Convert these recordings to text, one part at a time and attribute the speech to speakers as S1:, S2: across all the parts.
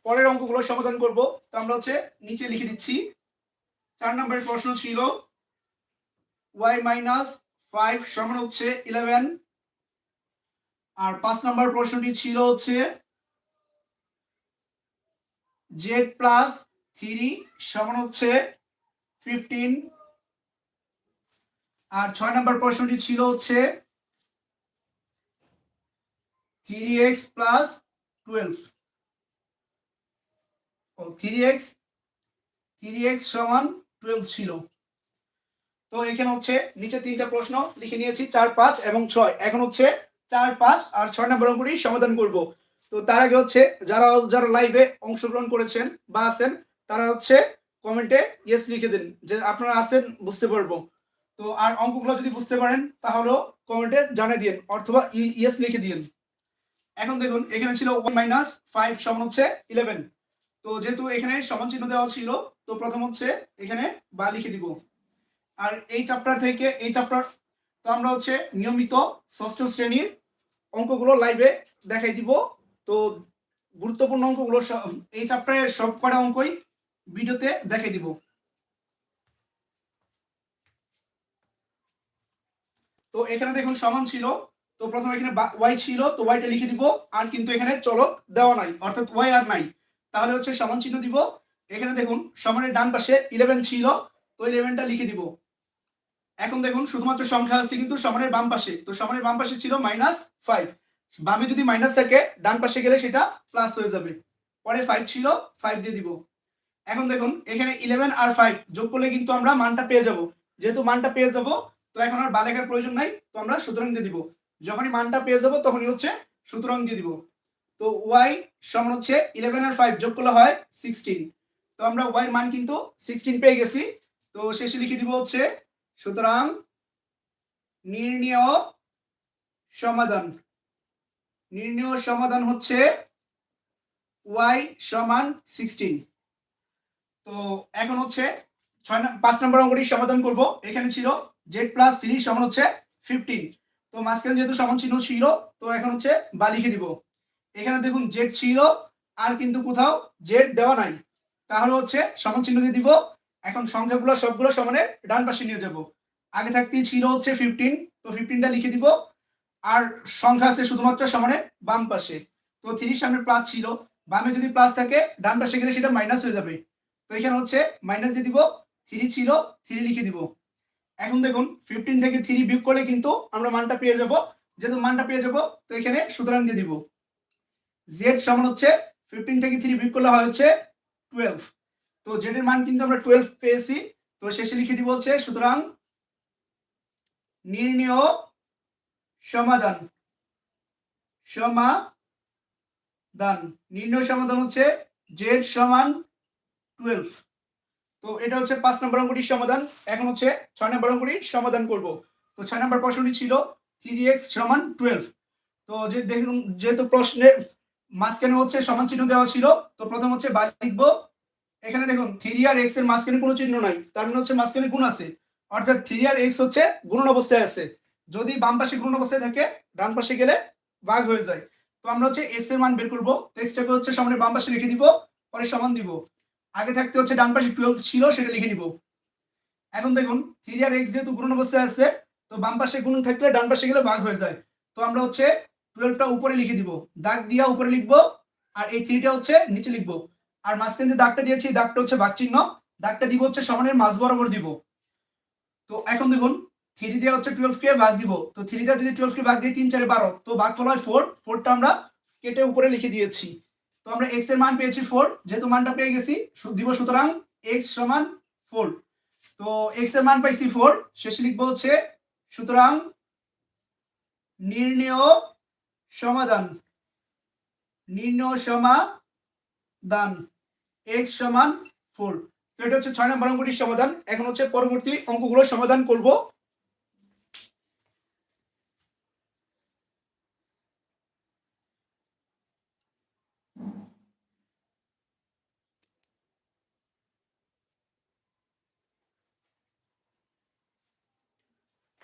S1: পরের অঙ্কগুলো সমাধান করব। তো আমরা হচ্ছে নিচে লিখে দিচ্ছি। 4 নম্বরের প্রশ্ন ছিল y মাইনাস 5 সমান হচ্ছে 11। আর 5 নম্বর প্রশ্নটি ছিল হচ্ছে z প্লাস 3 সমান হচ্ছে 15। আর 6 নম্বর প্রশ্নটি ছিল হচ্ছে 3x প্লাস 12 ও 3x সমান 12 ছিল। তো এখানে হচ্ছে নিচে তিনটা প্রশ্ন লিখে নিয়েছি, 4, 5 এবং 6। এখন হচ্ছে 4, 5 আর 6 নম্বর অঙ্কটি সমাধান করব। তো তার আগে হচ্ছে যারা যারা লাইভে অংশগ্রহণ করেছেন বা আছেন তারা হচ্ছে কমেন্টে ইয়েস লিখে দিন যে আপনারা আছেন, বুঝতে পারবো। তো আর অঙ্কগুলো যদি বুঝতে পারেন তাহলেও কমেন্টে জানিয়ে দিন অথবা ইয়েস লিখে দিন। এখন দেখুন এখানে ছিল 1 মাইনাস 5 সমান হচ্ছে 11। তো যেহেতু এখানে সমান চিহ্ন দেওয়া ছিল তো প্রথম হচ্ছে এখানে বা লিখে দিব। আর এই চ্যাপ্টার থেকে এই চ্যাপ্টার তো আমরা হচ্ছে নিয়মিত ষষ্ঠ শ্রেণীর অঙ্কগুলো লাইভে দেখাই দিব। তো গুরুত্বপূর্ণ অঙ্কগুলো এই চ্যাপ্টারের সব কটা অঙ্কই ভিডিওতে দেখাই দিব। তো এখানে দেখুন সমান ছিল, তো প্রথমে এখানে y ছিল তো yটা লিখে দিব। আর কিন্তু এখানে চলক দেওয়া নাই, অর্থাৎ y আর নাই, তাহলে হচ্ছে সমান চিহ্ন দিব। এখানে দেখুন সমানের ডান পাশে 11 ছিল, তো 11টা লিখে দিব। এখন দেখুন শুধুমাত্র সংখ্যা আছে কিন্তু সমানের বাম পাশে, তো সমানের বাম পাশে ছিল -5। বামে যদি মাইনাস থাকে ডান পাশে গেলে সেটা প্লাস হয়ে যাবে। পরে 5 ছিল, 5 দিয়ে দিব। এখন দেখুন এখানে 11 আর 5 যোগ করলে কিন্তু আমরা মানটা পেয়ে যাব। যেহেতু মানটা পেয়ে যাব তো এখন আর বা লেখার প্রয়োজন নাই, তো আমরা সুতরাং দিয়ে দিব। যখনই মানটা পেয়ে যাব তখনই হচ্ছে সুতরাং দিয়ে দিব। তো y সমান হচ্ছে 11 আর 5 যোগ করলে হয় 16। তো আমরা y এর মান কিন্তু 16 পেয়ে গেছি। তো শেষে লিখে দিব হচ্ছে সুতরাং নির্ণেয় সমাধান। নির্ণেয় সমাধান হচ্ছে y সমান 16। তো এখন হচ্ছে 5 নম্বর অঙ্কটি সমাধান করব। এখানে ছিল z প্লাস 3 সমান হচ্ছে 15। তো মাঝখানে যেহেতু সমান চিহ্ন ছিল তো এখন হচ্ছে বা লিখে দিব। এখানে দেখুন z ছিল আর কিন্তু কোথাও z দেওয়া নাই, তাহলে হচ্ছে সমান চিহ্ন দিয়ে দিব। এখন সংখ্যাগুলো সবগুলো সমানের ডান পাশে নিয়ে যাব। আগে থাকতেই ছিল হচ্ছে 15, তো 15টা লিখে দিব। আর সংখ্যা আছে শুধুমাত্র সমানের বাম পাশে, তো 3 সামনে প্লাস ছিল, বামে যদি প্লাস থাকে ডান পাশে গেলে সেটা মাইনাস হয়ে যাবে। তো এখানে হচ্ছে মাইনাস দিয়ে দিব। 3 ছিল, 3 লিখে দিব। এখন দেখুন 15 থেকে 3 বিয়োগ করলে কিন্তু আমরা মানটা পেয়ে যাব। যেহেতু মানটা পেয়ে যাব তো এখানে সুতরাং দিয়ে দিব। z সমান হচ্ছে 15 থেকে 3 বিয়োগ করলে হয় হচ্ছে 12। তো z এর মান কিন্তু আমরা 12 পেয়েছি। তো শেষে লিখে দিব হচ্ছে সুতরাং নির্ণেয় সমাধান। নির্ণয় সমাধান হচ্ছে z সমান 12। তো এটা হচ্ছে 5 নম্বর অঙ্কটির সমাধান। এখন হচ্ছে 6 নম্বর অঙ্কটির সমাধান করব। তো 6 নম্বর প্রশ্নটি ছিল 3x সমান 12। তো যে দেখুন যেহেতু প্রশ্নের মাঝখানে হচ্ছে সমান চিহ্ন দেওয়া ছিল তো প্রথম হচ্ছে বা লিখব। এখানে দেখুন 3 আর x এর মাঝখানে কোনো চিহ্ন নাই, তার মানে হচ্ছে মাঝখানে গুণ আছে, অর্থাৎ 3 আর x হচ্ছে গুণন অবস্থায় আছে। যদি বাম পাশে গুণন অবস্থায় থাকে ডান পাশে গেলে ভাগ হয়ে যায়। তো আমরা হচ্ছে x এর মান বের করব। তো x টাকে হচ্ছে সমানের বাম পাশে লিখে দিব, পরে সমান দিব। আগে থাকতে হচ্ছে ডান পাশে 12 ছিল সেটা লিখে নিব। এখন দেখুন 3 আর x যেহেতু গুণন অবস্থায় আছে তো বাম পাশে গুণ থাকলে ডান পাশে গেলে ভাগ হয়ে যায়। তো আমরা হচ্ছে 12টা উপরে লিখে দিব, দাগ দিয়া উপরে লিখব। আর এই 3টা হচ্ছে নিচে লিখব। আর মাঝখানে যে দাগটা দিয়েছি দাগটা হচ্ছে ভাগ চিহ্ন, দাগটা দিব হচ্ছে সমানের মাঝ বরাবর দিব। তো এখন দেখুন 3 দিয়ে হচ্ছে 12 কে ভাগ দিব। তো 3 দিয়ে যদি 12 কে ভাগ দিই 3 4 12, তো ভাগফল হয় 4। 4টা আমরা কেটে উপরে লিখে দিয়েছি। তো আমরা x এর মান পেয়েছি 4, যেহেতু মানটা পেয়ে গেছি দিব সুতরাং x সমান 4। তো x এর মান পাইছি 4, শেষে লিখবো হচ্ছে সুতরাং নির্ণেয় সমাধান। নির্ণেয় সমাধান x সমান 4। তো এটা হচ্ছে 6 নম্বর অঙ্কটির সমাধান। এখন হচ্ছে পরবর্তী অঙ্কগুলো সমাধান করব।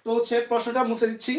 S1: তো হচ্ছে প্রশ্নটা মুছে দিচ্ছি।